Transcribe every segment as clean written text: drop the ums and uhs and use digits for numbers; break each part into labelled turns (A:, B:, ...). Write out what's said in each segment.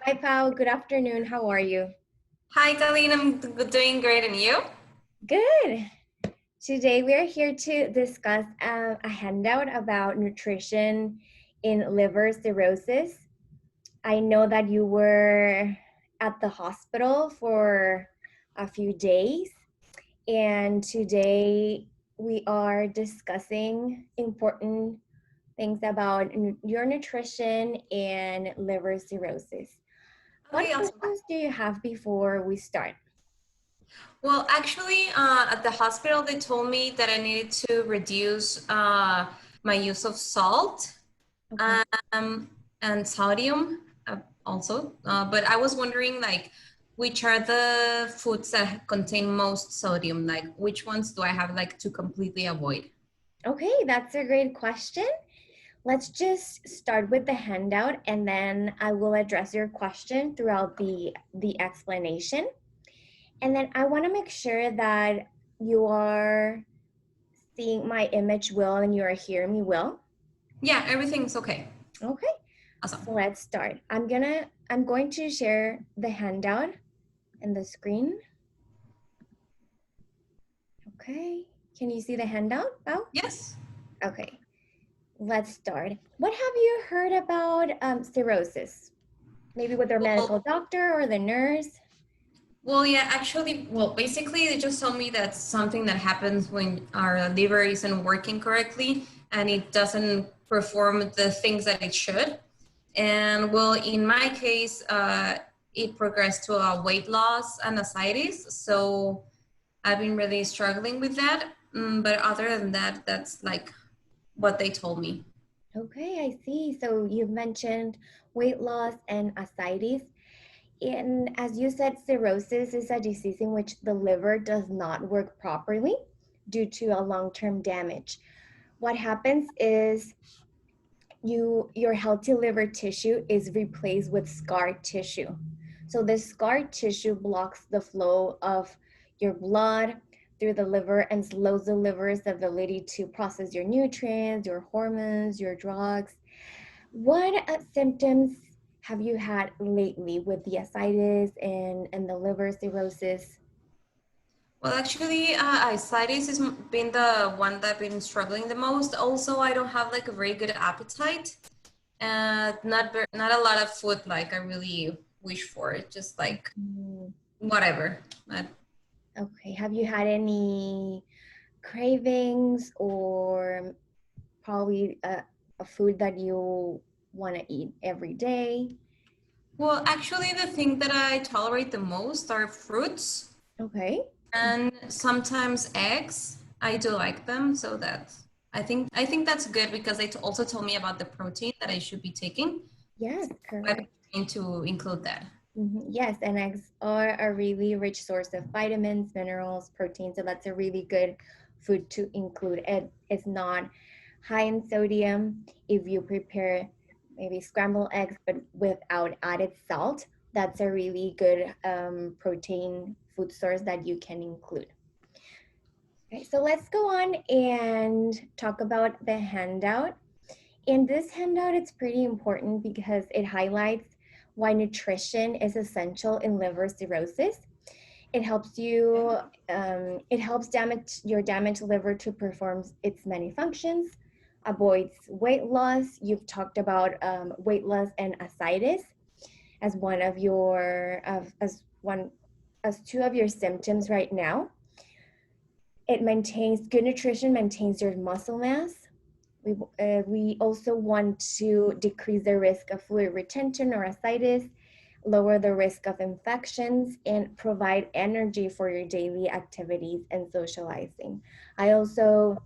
A: Hi, Pao. Good afternoon. How are you?
B: Hi, Colleen. I'm doing great, and you?
A: Good. Today, we're here to discuss a handout about nutrition in liver cirrhosis. I know that you were at the hospital for a few days, and today we are discussing important things about your nutrition and liver cirrhosis. What
B: Okay, awesome.
A: questions do you have before we start?
B: Well, actually, at the hospital, they told me that I needed to reduce my use of salt
A: Okay.
B: um, and sodium also. But I was wondering, like, which are the foods that contain most sodium? Like, which ones do I have like to completely avoid?
A: Okay, that's a great question. Let's just start with the handout and then I will address your question throughout the explanation. And then I want to make sure that you are seeing my image well and you are hearing me well.
B: Yeah, everything's okay.
A: Okay, so
B: Awesome.
A: let's start. I'm going to share the handout in the screen. Okay, can you see the handout? Oh,
B: Yes.
A: okay. Let's start. What have you heard about cirrhosis? Maybe with their medical
B: Well,
A: doctor or the nurse?
B: Yeah, actually, basically, they just told me that's something that happens when our liver isn't working correctly and it doesn't perform the things that it should. And well, in my case, it progressed to a weight loss and ascites. So I've been really struggling with that. But other than that, that's like what they told me.
A: Okay, I see. So you've mentioned weight loss and ascites. And as you said, cirrhosis is a disease in which the liver does not work properly due to a long-term damage. What happens is your healthy liver tissue is replaced with scar tissue. So the scar tissue blocks the flow of your blood through the liver and slows the liver's ability to process your nutrients, your hormones, your drugs. What symptoms have you had lately with the ascites and the liver cirrhosis?
B: Well, actually, ascites has been the one that I've been struggling the most. Also, I don't have like a very good appetite. Not a lot of food like I really wish for. Just like
A: Mm,
B: whatever. But,
A: okay, have you had any cravings or probably a food that you want to eat every day?
B: well, actually, the thing that I tolerate the most are fruits
A: Okay.
B: and sometimes eggs. I do like them, so that I think that's good because they also told me about the protein that I should be taking.
A: Yes,
B: I've been
A: correct.
B: trying to include that.
A: Yes, and eggs are a really rich source of vitamins, minerals, protein. So that's a really good food to include. It's not high in sodium. If you prepare maybe scrambled eggs, but without added salt, that's a really good protein food source that you can include. Okay, so let's go on and talk about the handout. In this handout, it's pretty important because it highlights why nutrition is essential in liver cirrhosis. It helps you, it helps your damaged liver to perform its many functions, avoids weight loss. You've talked about weight loss and ascites as one of your, as two of your symptoms right now. It maintains good nutrition, maintains your muscle mass. We also want to decrease the risk of fluid retention or ascites, lower the risk of infections, and provide energy for your daily activities and socializing. I also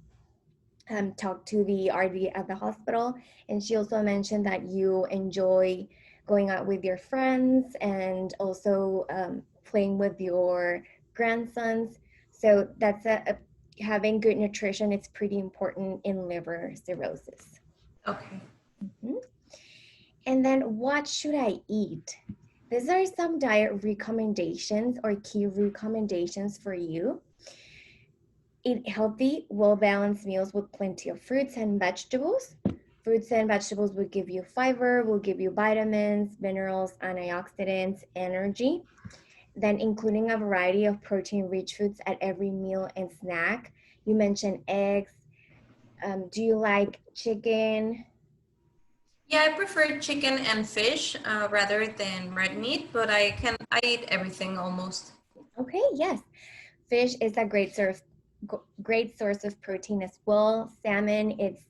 A: talked to the RD at the hospital, and she also mentioned that you enjoy going out with your friends and also playing with your grandsons. So that's having good nutrition. It's pretty important in liver cirrhosis.
B: Okay.
A: Mhm. And then what should I eat? These are some diet recommendations or key recommendations for you. Eat healthy, well-balanced meals with plenty of fruits and vegetables. Fruits and vegetables will give you fiber, will give you vitamins, minerals, antioxidants, energy. Then including a variety of protein-rich foods at every meal and snack. You mentioned eggs. Do you like chicken?
B: Yeah, I prefer chicken and fish rather than red meat, but I eat everything almost.
A: Okay, yes. Fish is a great source of protein as well. Salmon, it's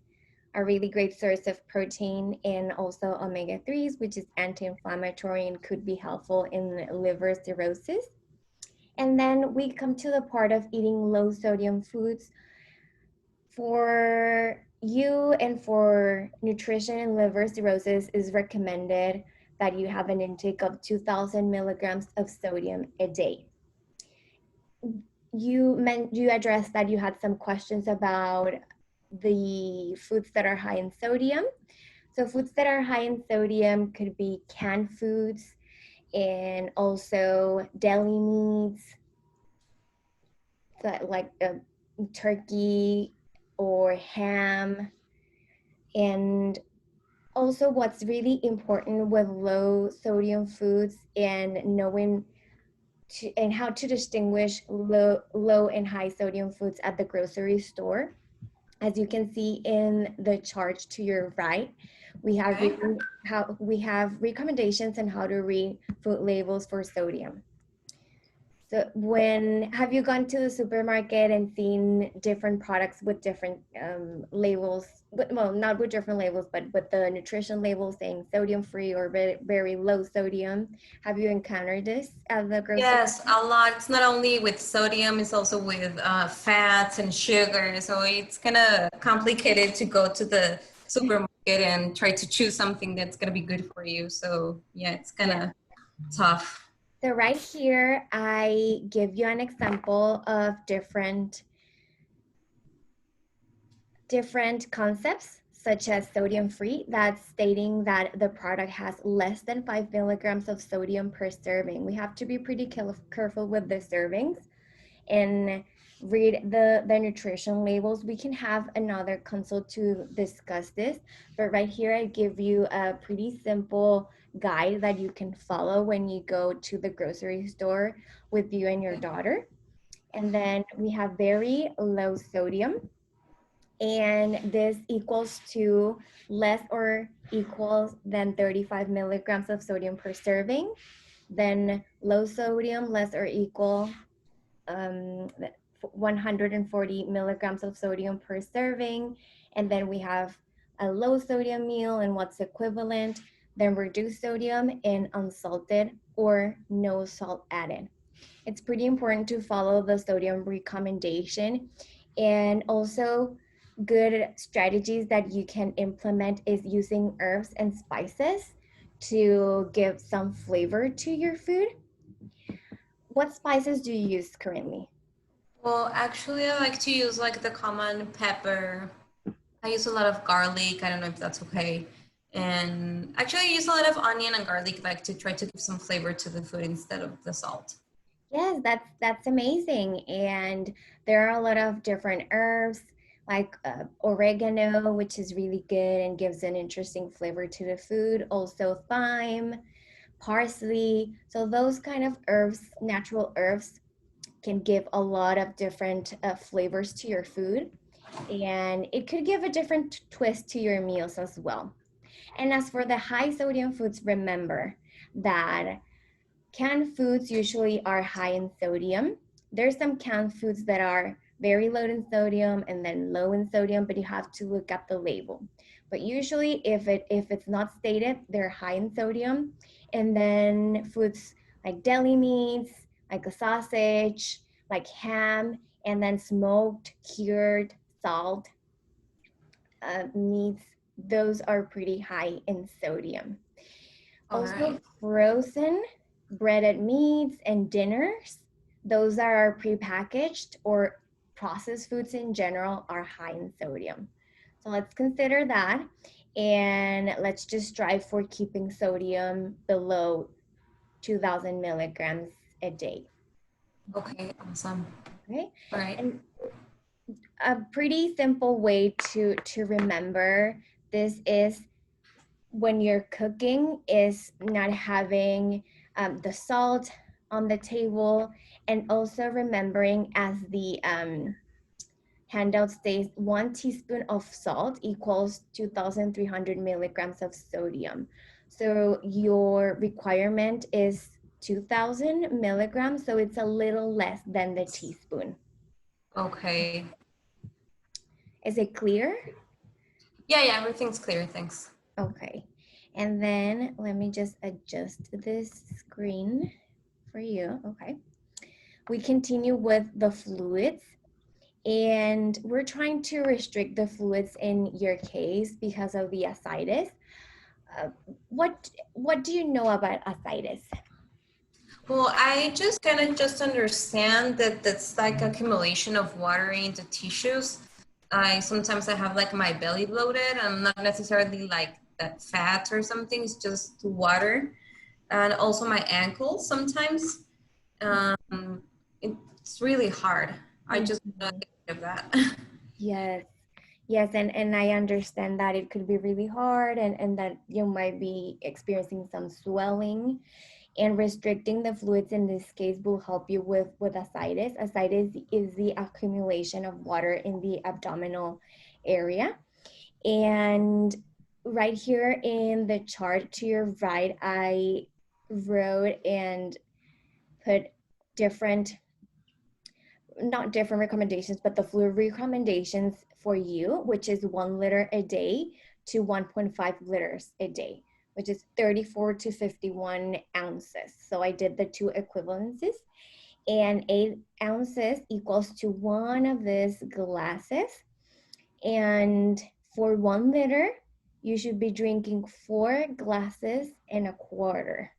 A: a really great source of protein and also omega-3s, which is anti-inflammatory and could be helpful in liver cirrhosis. And then we come to the part of eating low sodium foods. For you and for nutrition and liver cirrhosis is recommended that you have an intake of 2,000 milligrams of sodium a day. You addressed that you had some questions about the foods that are high in sodium. So foods that are high in sodium could be canned foods and also deli meats, that like turkey or ham. And also what's really important with low sodium foods and knowing and how to distinguish low and high sodium foods at the grocery store. As you can see in the chart to your right, we have
B: Okay.
A: recommendations on how to read food labels for sodium. So when have you gone to the supermarket and seen different products with different labels? Well, not with different labels, but with the nutrition label saying sodium free or very low sodium. Have you encountered this at the grocery?
B: Yes, a lot. It's not only with sodium, it's also with fats and sugar. So it's kind of complicated to go to the supermarket and try to choose something that's going to be good for you. So yeah, it's kind
A: Yeah.
B: of tough.
A: So right here, I give you an example of different concepts, such as sodium free, that's stating that the product has less than 5 milligrams of sodium per serving. We have to be pretty careful with the servings and read the nutrition labels. We can have another consult to discuss this, but right here I give you a pretty simple guide that you can follow when you go to the grocery store with you and your daughter. And then we have very low sodium, and this equals to less or equals than 35 milligrams of sodium per serving. Then low sodium, less or equal 140 milligrams of sodium per serving. And then we have a low sodium meal and what's equivalent, then reduced sodium and unsalted or no salt added. It's pretty important to follow the sodium recommendation. And also good strategies that you can implement is using herbs and spices to give some flavor to your food. What spices do you use currently?
B: Well, actually, I like to use like the common pepper. I use a lot of garlic. I don't know if that's okay. And actually, I use a lot of onion and garlic, like to try to give some flavor to the food instead of the salt.
A: Yes, that's amazing. And there are a lot of different herbs like oregano, which is really good and gives an interesting flavor to the food. Also thyme, parsley. So those kind of herbs, natural herbs, can give a lot of different flavors to your food. And it could give a different twist to your meals as well. And as for the high sodium foods, remember that canned foods usually are high in sodium. There's some canned foods that are very low in sodium and then low in sodium, but you have to look up the label. But usually if it's not stated, they're high in sodium. And then foods like deli meats, like a sausage, like ham, and then smoked, cured, salt meats, those are pretty high in sodium.
B: All
A: Also,
B: right.
A: frozen breaded meats and dinners, those that are prepackaged or processed foods in general are high in sodium. So let's consider that and let's just strive for keeping sodium below 2,000 milligrams a day.
B: Okay, awesome.
A: Okay.
B: All right.
A: And a pretty simple way to remember This is when you're cooking, is not having the salt on the table, and also remembering, as the handout states, 1 teaspoon of salt equals 2,300 milligrams of sodium. So your requirement is 2,000 milligrams, so it's a little less than the teaspoon.
B: Okay.
A: Is it clear?
B: Yeah, everything's clear. Thanks.
A: Okay. And then let me just adjust this screen for you. Okay. We continue with the fluids, and we're trying to restrict the fluids in your case because of the ascites. Uh, what do you know about ascites?
B: Well, I just kind of just understand that that's like accumulation of water into tissues. I have like my belly bloated. I'm not necessarily like that fat or something. It's just water, and also my ankles sometimes. Um, it's really hard. I just want
A: Mhm.
B: to get rid of that.
A: Yes. Yes, and I understand that it could be really hard, and that you might be experiencing some swelling, and restricting the fluids in this case will help you with ascites. Ascites is the accumulation of water in the abdominal area. And right here in the chart to your right, I wrote and put different, not different recommendations, but the fluid recommendations for you, which is 1 liter a day to 1.5 liters a day, which is 34 to 51 ounces. So I did the two equivalences, and 8 ounces equals to one of these glasses. And for 1 liter, you should be drinking 4 glasses and a quarter.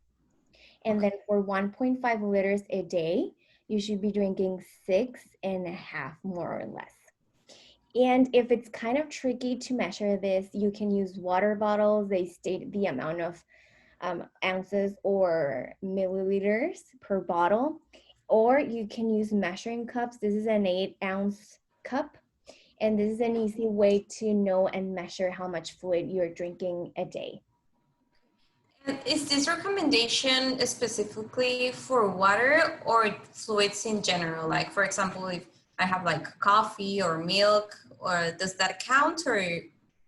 A: And then for 1.5 liters a day, you should be drinking 6.5, more or less. And if it's kind of tricky to measure this, you can use water bottles. They state the amount of ounces or milliliters per bottle. Or you can use measuring cups. This is an 8-ounce cup. And this is an easy way to know and measure how much fluid you're drinking a day.
B: And is this recommendation specifically for water or fluids in general? Like, for example, if I have like coffee or milk, or does that count, or is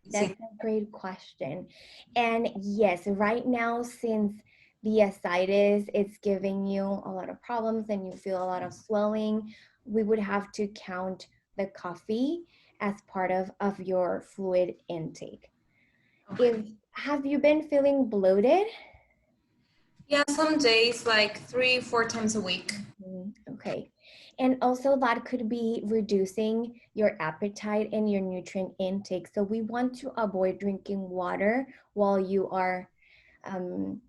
A: That's
B: it?
A: a great question. And yes, right now, since the ascites is giving you a lot of problems and you feel a lot of swelling, we would have to count the coffee as part of your fluid intake. If
B: Okay.
A: Have you been feeling bloated?
B: Yeah, some days, like 3, 4 times a week.
A: Okay. And also that could be reducing your appetite and your nutrient intake. So we want to avoid drinking water while you are um,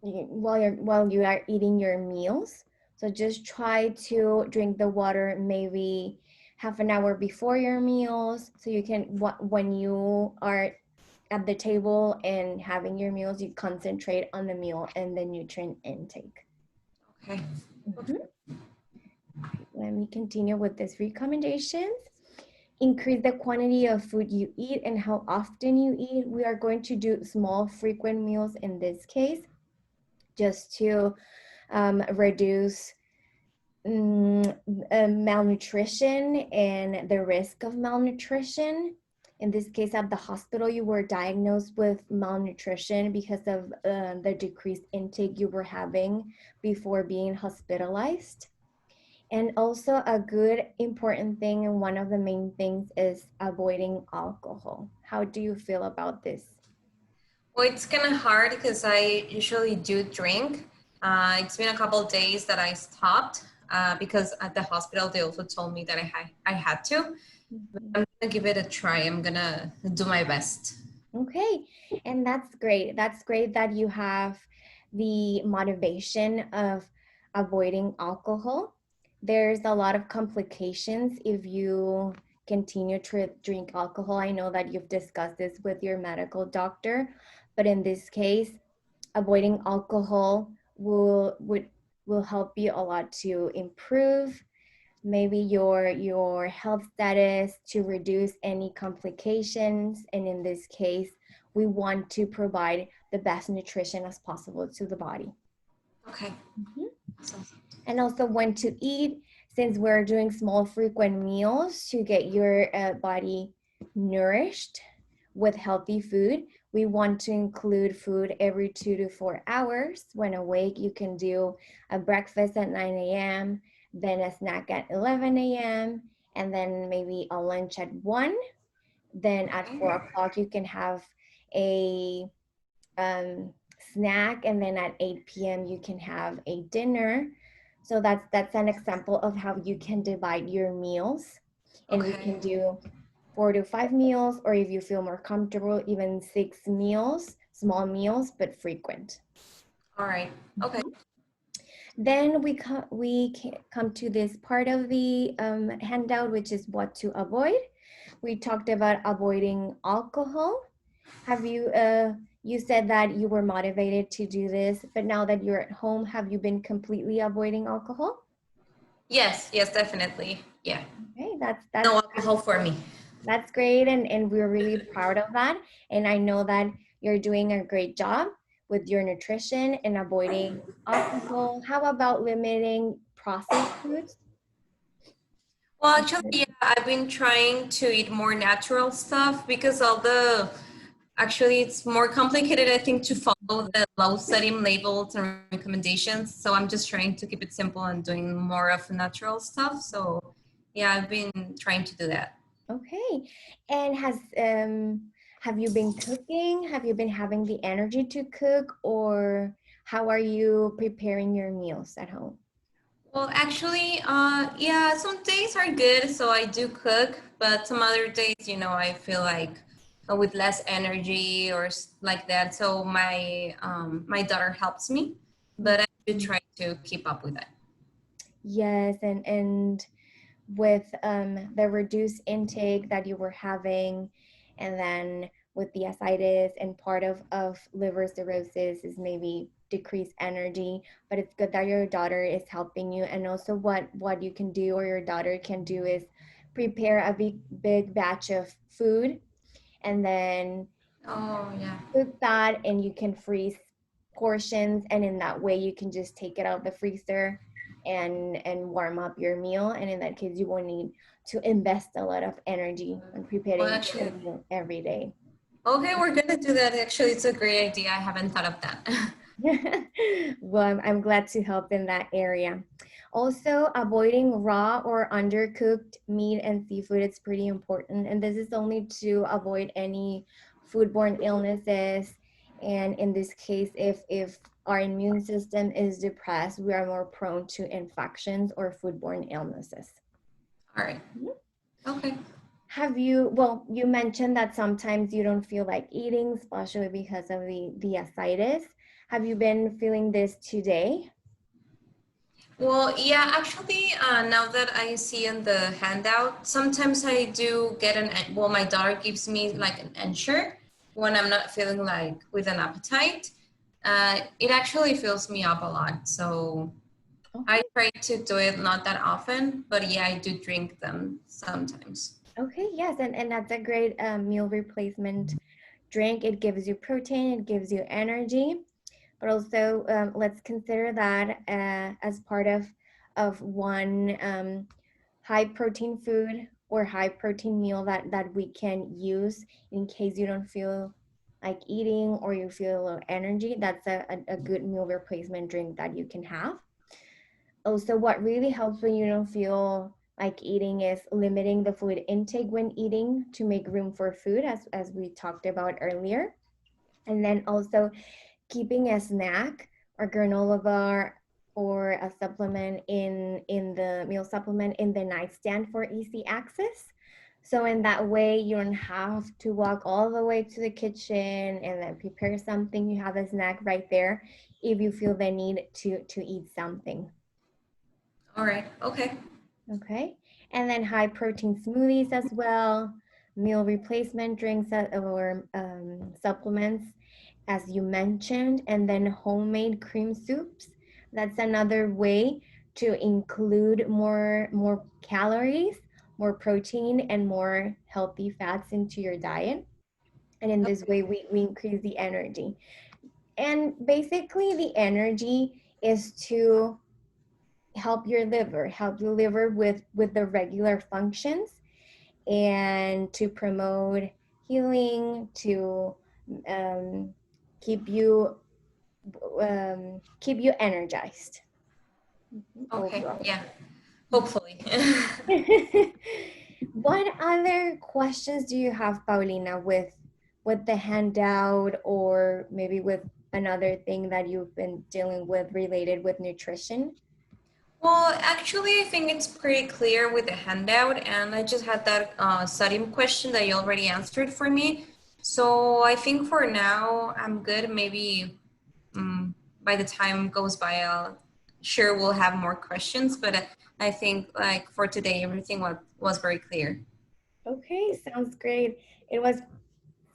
A: while you are eating your meals. So just try to drink the water maybe half an hour before your meals, so you can, when you are at the table and having your meals, you concentrate on the meal and the nutrient intake.
B: Okay.
A: Mhm. Let me continue with these recommendations. Increase the quantity of food you eat and how often you eat. We are going to do small, frequent meals in this case, just to reduce malnutrition and the risk of malnutrition. In this case, at the hospital, you were diagnosed with malnutrition because of the decreased intake you were having before being hospitalized. And also, a good important thing, and one of the main things, is avoiding alcohol. How do you feel about this?
B: Well, it's kind of hard because I usually do drink. It's been a couple of days that I stopped because at the hospital they also told me that I had to.
A: Mhm.
B: I'm gonna give it a try. I'm gonna do my best.
A: Okay, and that's great. That's great that you have the motivation of avoiding alcohol. There's a lot of complications if you continue to drink alcohol. I know that you've discussed this with your medical doctor, but in this case, avoiding alcohol will help you a lot to improve maybe your health status to reduce any complications. And in this case, we want to provide the best nutrition as possible to the body.
B: Okay.
A: Mhm.
B: Awesome.
A: And also when to eat, since we're doing small frequent meals to get your body nourished with healthy food, we want to include food every 2 to 4 hours. When awake, you can do a breakfast at 9 a.m., then a snack at 11 a.m., and then maybe a lunch at 1. Then at
B: Okay.
A: 4 o'clock, you can have a um, snack, and then at 8 p.m. you can have a dinner. So that's an example of how you can divide your meals, and we
B: Okay.
A: can do 4 to 5 meals, or if you feel more comfortable, even 6 meals, small meals but frequent.
B: All right. Okay.
A: Mhm. Then come to this part of the handout, which is what to avoid. We talked about avoiding alcohol. Have you, you said that you were motivated to do this, but now that you're at home, have you been completely avoiding alcohol?
B: Yes. Yes. Definitely. Yeah.
A: Okay,
B: No alcohol for me.
A: that's great, and we're really proud of that. And I know that you're doing a great job with your nutrition and avoiding alcohol. How about limiting processed foods?
B: Well, actually, yeah, I've been trying to eat more natural stuff because all the actually it's more complicated, I think, to follow the low sodium labels and recommendations. So I'm just trying to keep it simple and doing more of natural stuff. So yeah, I've been trying to do that.
A: Okay. And have you been cooking? Have you been having the energy to cook, or how are you preparing your meals at home?
B: Well, actually, yeah, some days are good, so I do cook, but some other days, I feel like with less energy or like that. So my daughter helps me, but I do
A: Mhm.
B: try to keep up with that.
A: Yes, and with the reduced intake that you were having, and then with the ascites, and part of liver cirrhosis is maybe decreased energy, but it's good that your daughter is helping you. And also what you can do, or your daughter can do, is prepare a big batch of food, and then
B: Oh, yeah.
A: cook that, and you can freeze portions, and in that way you can just take it out of the freezer and warm up your meal, and in that case you won't need to invest a lot of energy on
B: Well,
A: preparing a
B: actually,
A: meal every day.
B: okay, we're gonna do that. Actually, it's a great idea. I haven't thought of that.
A: Well, I'm glad to help in that area. Also, avoiding raw or undercooked meat and seafood is pretty important. And this is only to avoid any foodborne illnesses. And in this case, if our immune system is depressed, we are more prone to infections or foodborne illnesses.
B: All right.
A: Mhm.
B: Okay.
A: Have you, well, you mentioned that sometimes you don't feel like eating, especially because of the ascites. Have you been feeling this today?
B: Well, yeah, actually, now that I see in the handout, sometimes I do get well, my daughter gives me like an ensure when I'm not feeling like with an appetite. It actually fills me up a lot. So I
A: Okay.
B: try to do it not that often, but yeah, I do drink them sometimes.
A: Okay, yes, and that's a great meal replacement drink. It gives you protein, it gives you energy, but also let's consider that as part of one high protein food or high protein meal that we can use in case you don't feel like eating or you feel low energy. That's a good meal replacement drink that you can have. Also, what really helps when you don't feel like eating is limiting the fluid intake when eating to make room for food, as we talked about earlier. And then also keeping a snack or granola bar or a supplement in the meal supplement in the nightstand for easy access. So in that way, you don't have to walk all the way to the kitchen and then prepare something. You have a snack right there if you feel the need to eat something.
B: All right. Okay.
A: Okay. And then high protein smoothies as well, meal replacement drinks or supplements, as you mentioned, and then homemade cream soups. That's another way to include more calories, more protein, and more healthy fats into your diet. And in this way, we increase the energy. And basically, the energy is to help your liver with the regular functions, and to promote healing, to um, keep you keep you energized
B: Okay,
A: overall.
B: yeah, hopefully.
A: What other questions do you have, Paulina, with the handout, or maybe with another thing that you've been dealing with related with nutrition?
B: Well, actually, I think it's pretty clear with the handout, and I just had that sodium question that you already answered for me. So I think for now, I'm good. Maybe by the time goes by, I'll sure we'll have more questions, but I think like for today, everything was very clear.
A: Okay, sounds great. It was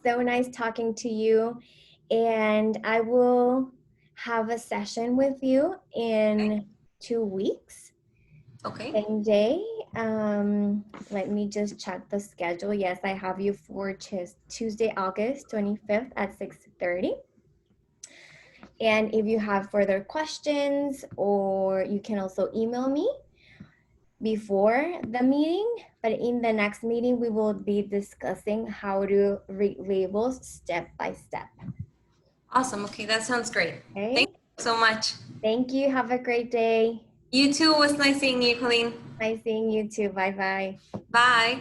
A: so nice talking to you, and I will have a session with you
B: Okay.
A: in 2 weeks.
B: Okay.
A: Same day. Let me just check the schedule. Yes, I have you for Tuesday, August 25th at 6:30. And if you have further questions, or you can also email me before the meeting. But in the next meeting, we will be discussing how to read labels step by step.
B: Awesome. Okay, that sounds great. Thank
A: Okay.
B: you so much.
A: Thank you. Have a great day.
B: You too. It was nice seeing you, Colleen.
A: Nice seeing you too. Bye bye.
B: Bye.